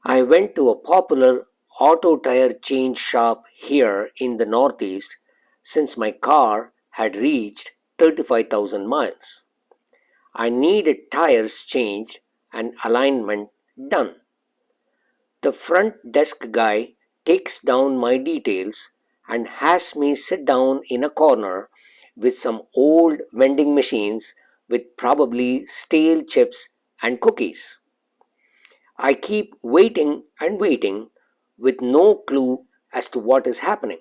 I went to a popular auto tire change shop here in the Northeast since my car had reached 35,000 miles. I needed tires changed and alignment done. The front desk guy takes down my details and has me sit down in a corner with some old vending machines with probably stale chips and cookies. I keep waiting and waiting with no clue as to what is happening.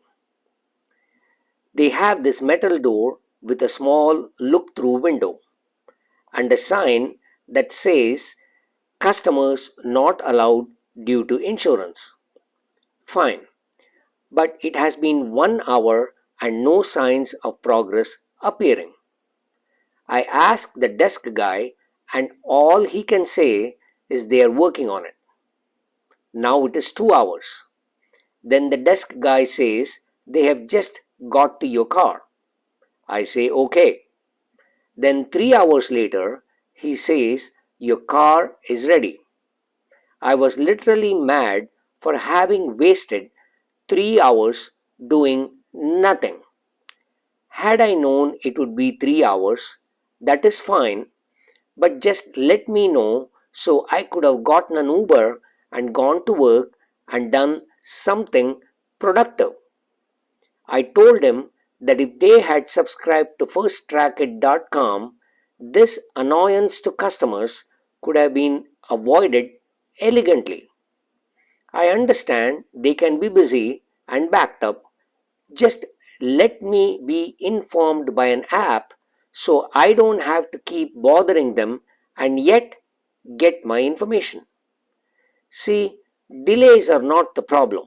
They have this metal door with a small look through window and a sign that says customers not allowed due to insurance. Fine, but it has been 1 hour and no signs of progress appearing. I ask the desk guy, and all he can say is they are working on it. Now it is 2 hours. Then the desk guy says they have just got to your car. I say okay. Then 3 hours later, he says your car is ready. I was literally mad for having wasted 3 hours doing nothing. Had I known it would be 3 hours, that is fine, but just let me know so I could have gotten an Uber and gone to work and done something productive. I told him that if they had subscribed to firsttrackit.com, this annoyance to customers could have been avoided elegantly. I understand they can be busy and backed up. Just let me be informed by an app so I don't have to keep bothering them and yet get my information. See, delays are not the problem.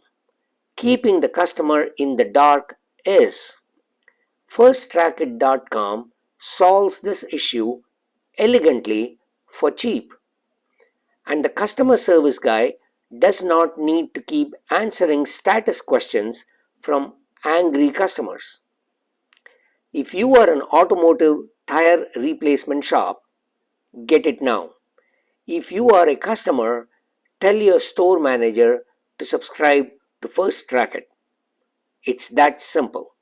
Keeping the customer in the dark is. FirstTrackIt.com solves this issue elegantly for cheap, and the customer service guy does not need to keep answering status questions from angry customers. If you are an automotive tire replacement shop, get it now. If you are a customer, tell your store manager to subscribe to First Track It. It's that simple.